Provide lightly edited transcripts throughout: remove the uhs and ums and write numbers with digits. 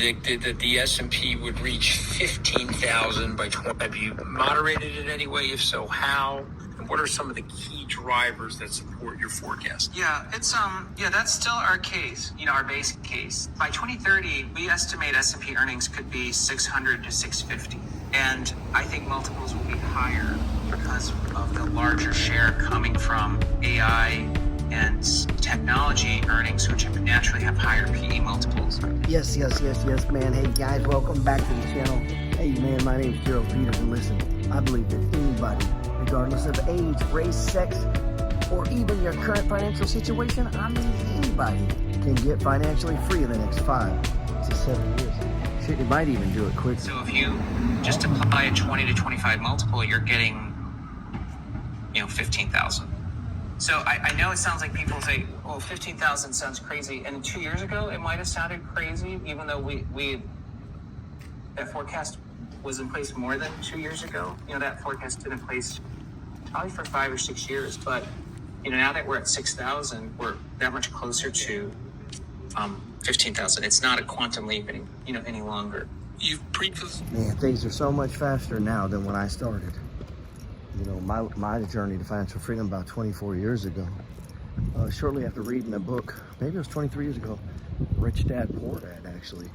predicted that the S&P would reach 15,000 by 20. Have you moderated it anyway? If so, how? And what are some of the key drivers that support your forecast? Yeah, that's still our case, our base case. By 2030, we estimate S&P earnings could be 600 to 650. And I think multiples will be higher because of the larger share coming from AI and technology earnings, which naturally have higher PE multiples. Yes, man. Hey, guys, welcome back to the channel. Hey, man, my name's Gerald Peters, and listen, I believe that anybody, regardless of age, race, sex, or even your current financial situation, anybody can get financially free in the next 5 to 7 years. Shit, you might even do it quicker. So if you just apply a 20 to 25 multiple, you're getting, 15,000. So I know it sounds like people say, oh, 15,000 sounds crazy. And 2 years ago, it might have sounded crazy, even though that forecast was in place more than 2 years ago. That forecast has been in place probably for 5 or 6 years. But, now that we're at 6,000, we're that much closer to 15,000. It's not a quantum leap any longer. Man, things are so much faster now than when I started. My journey to financial freedom about 24 years ago. Shortly after reading a book, maybe it was 23 years ago, Rich Dad, Poor Dad, actually.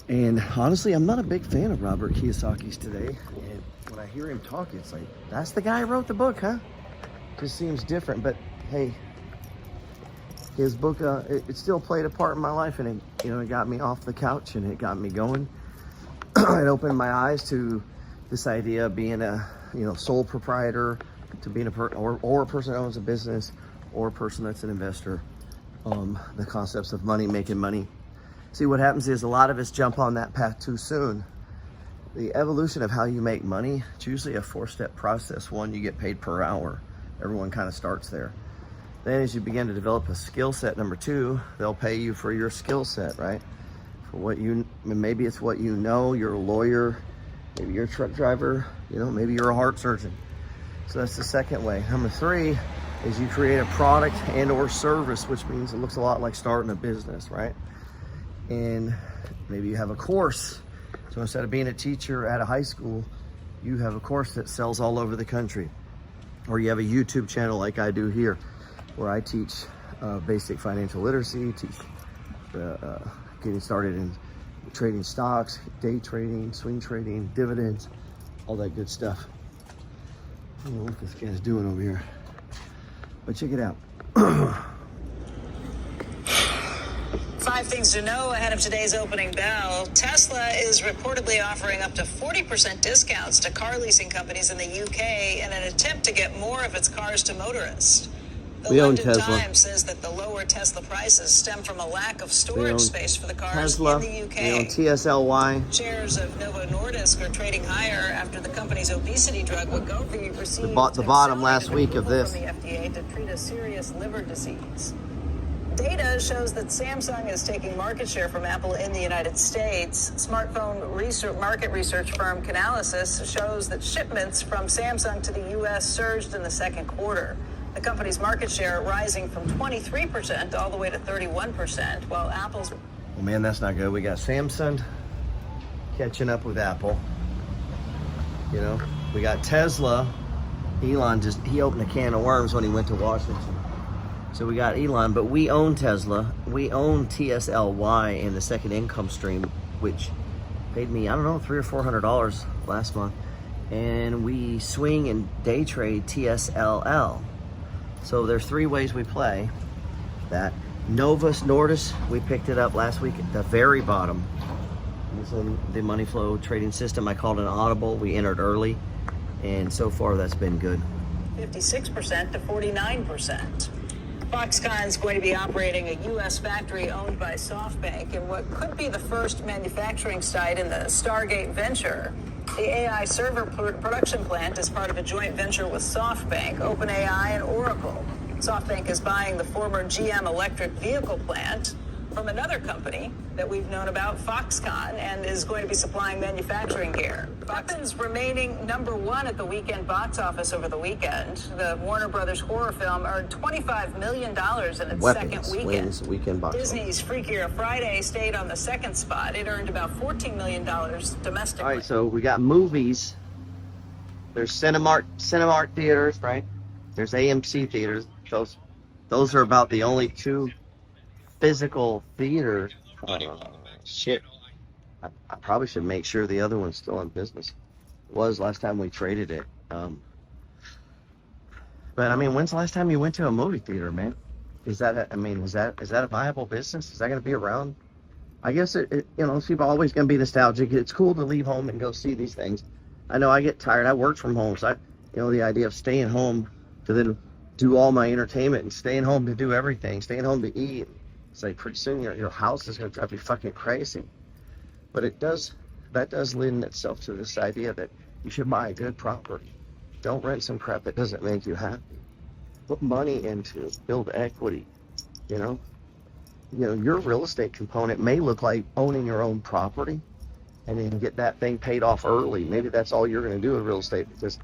And honestly, I'm not a big fan of Robert Kiyosaki's today. And when I hear him talk, it's like, that's the guy who wrote the book, huh? Just seems different, but hey, his book, it still played a part in my life, and it got me off the couch, and it got me going. It opened my eyes to this idea of being a sole proprietor, to being or a person that owns a business, or a person that's an investor. The concepts of making money. See, what happens is a lot of us jump on that path too soon. The evolution of how you make money, it's usually a 4-step process. 1, you get paid per hour. Everyone kind of starts there. Then as you begin to develop a skill set, number 2, they'll pay you for your skill set, right? For maybe it's what you're a lawyer, maybe you're a truck driver, maybe you're a heart surgeon. So that's the second way. Number 3 is you create a product and or service, which means it looks a lot like starting a business, right? And maybe you have a course. So instead of being a teacher at a high school, you have a course that sells all over the country. Or you have a YouTube channel like I do here, where I teach basic financial literacy, teach getting started in trading stocks, day trading, swing trading, dividends, all that good stuff. I don't know what this guy's doing over here, but check it out. 5 things to know ahead of today's opening bell. Tesla is reportedly offering up to 40% discounts to car leasing companies in the UK in an attempt to get more of its cars to motorists. The London Times says that the lower Tesla prices stem from a lack of storage space for the cars in the UK. We own TSLY. Shares of Novo Nordisk are trading higher after the company's obesity drug Wegovy received the bottom last week of this from the FDA to treat a serious liver disease. Data shows that Samsung is taking market share from Apple in the United States. Smartphone market research firm Canalys shows that shipments from Samsung to the U.S. surged in the second quarter. The company's market share rising from 23% all the way to 31%, while Apple's... Well, man, that's not good. We got Samsung catching up with Apple. We got Tesla. Elon he opened a can of worms when he went to Washington. So we got Elon, but we own Tesla. We own TSLY in the second income stream, which paid me, $300 or $400 last month. And we swing and day trade TSLL. So there's 3 ways we play that. Novo Nordisk, we picked it up last week at the very bottom. It's in the money flow trading system. I called it an audible. We entered early, and so far that's been good. 56% to 49%. Foxconn is going to be operating a U.S. factory owned by SoftBank in what could be the first manufacturing site in the Stargate venture. The AI server production plant is part of a joint venture with SoftBank, OpenAI, and Oracle. SoftBank is buying the former GM electric vehicle plant from another company that we've known about, Foxconn, and is going to be supplying manufacturing gear. Weapons remaining #1 at the weekend box office over the weekend. The Warner Brothers horror film earned $25 million in its second weekend. Wins weekend box Disney's Freakier Friday stayed on the second spot. It earned about $14 million domestically. All right, so we got movies. There's Cinemark theaters, right? There's AMC theaters. Those are about the only two physical theaters. Shit. I probably should make sure the other one's still in business. It was last time we traded it. But I mean, when's the last time you went to a movie theater, man? Is that a viable business? Is that going to be around? I guess people are always going to be nostalgic. It's cool to leave home and go see these things. I know I get tired. I work from home, so the idea of staying home to then do all my entertainment and staying home to do everything, staying home to eat. It's like pretty soon your house is going to drive you fucking crazy. But that does lend itself to this idea that you should buy a good property. Don't rent some crap that doesn't make you happy. Put money into it. Build equity. Your real estate component may look like owning your own property and then get that thing paid off early. Maybe that's all you're going to do with real estate, because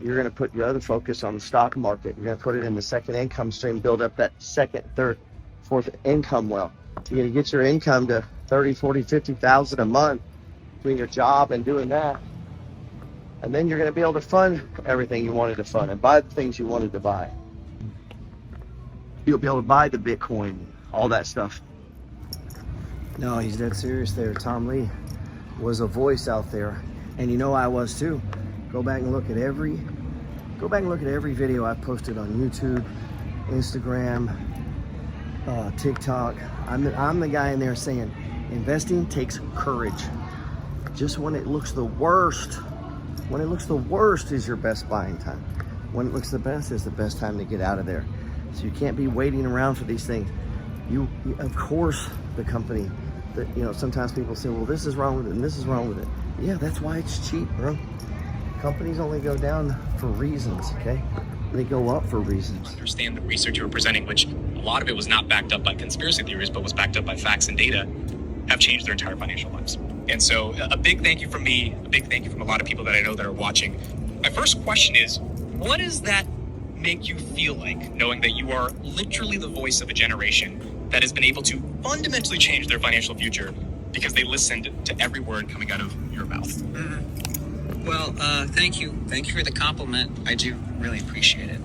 you're going to put your other focus on the stock market. You're going to put it in the second income stream, build up that second, third, fourth income well. You're going to get your income to 30, 40, 50,000 a month between your job and doing that. And then you're going to be able to fund everything you wanted to fund and buy the things you wanted to buy. You'll be able to buy the Bitcoin, all that stuff. No, he's dead serious there. Tom Lee was a voice out there. And I was too. Go back and look at every video I've posted on YouTube, Instagram, TikTok. I'm the guy in there saying investing takes courage. Just when it looks the worst is your best buying time. When it looks the best is the best time to get out of there. So you can't be waiting around for these things. You of course, the company that, sometimes people say, well, this is wrong with it and this is wrong with it. Yeah, that's why it's cheap, bro. Companies only go down for reasons, okay? They go up for reasons. Understand the research you were presenting, which a lot of it was not backed up by conspiracy theories, but was backed up by facts and data, have changed their entire financial lives. And so a big thank you from me, a big thank you from a lot of people that I know that are watching. My first question is, what does that make you feel like, knowing that you are literally the voice of a generation that has been able to fundamentally change their financial future because they listened to every word coming out of your mouth? Mm-hmm. Well, thank you. Thank you for the compliment. I do really appreciate it.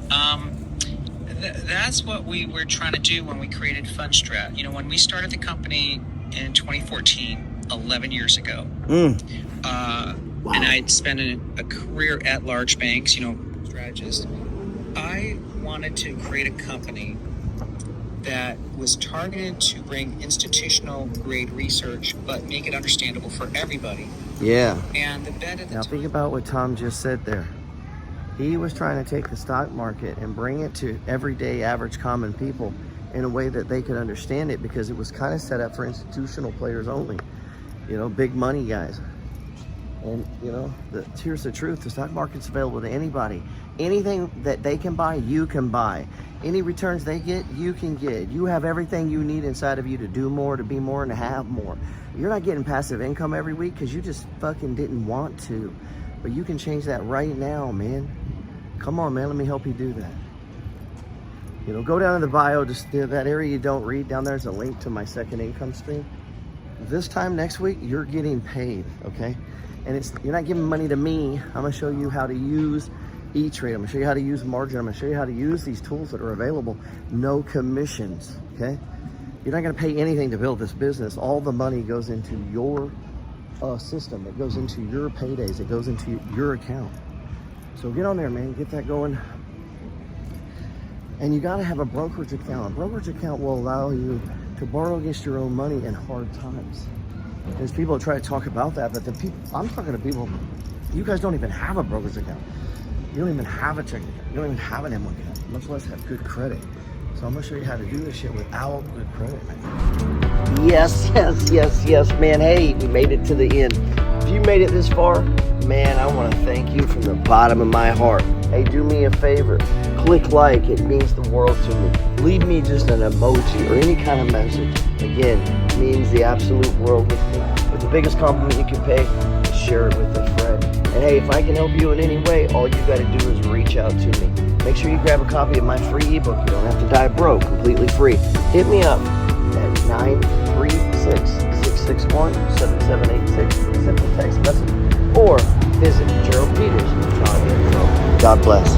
That's what we were trying to do when we created Fundstrat. When we started the company in 2014, 11 years ago, wow. And I'd spent a career at large banks, strategist. I wanted to create a company that was targeted to bring institutional grade research, but make it understandable for everybody. Yeah. And the bet at the now think about what Tom just said there. He was trying to take the stock market and bring it to everyday average common people in a way that they could understand it, because it was kind of set up for institutional players only, big money guys. And here's the truth: the stock market's available to anybody. Anything that they can buy, you can buy. Any returns they get, you can get. You have everything you need inside of you to do more, to be more, and to have more. You're not getting passive income every week because you just fucking didn't want to. But you can change that right now, man. Come on, man, let me help you do that. Go down to the bio, just that area you don't read, down there's a link to my second income stream. This time next week, you're getting paid, okay? And you're not giving money to me. I'm gonna show you how to use E-Trade. I'm gonna show you how to use margin. I'm gonna show you how to use these tools that are available. No commissions, okay? You're not gonna pay anything to build this business. All the money goes into your system. It goes into your paydays. It goes into your account. So get on there, man, get that going. And you gotta have a brokerage account. A brokerage account will allow you to borrow against your own money in hard times. There's people that try to talk about that, but I'm talking to people, you guys don't even have a brokerage account. You don't even have a checking account. You don't even have an M1 account, much less have good credit. So I'm gonna show you how to do this shit without good credit, man. Yes, man. Hey, we made it to the end. If you made it this far, man, I wanna thank you from the bottom of my heart. Hey, do me a favor. click like. It means the world to me. Leave me just an emoji or any kind of message. Again, it means the absolute world with me. But the biggest compliment you can pay is share it with a friend. And hey, if I can help you in any way, all you got to do is reach out to me. Make sure you grab a copy of my free ebook. You don't have to die broke, completely free. Hit me up at 936-661-7786. Simple text message. Or visit Gerald Peters.info. God bless.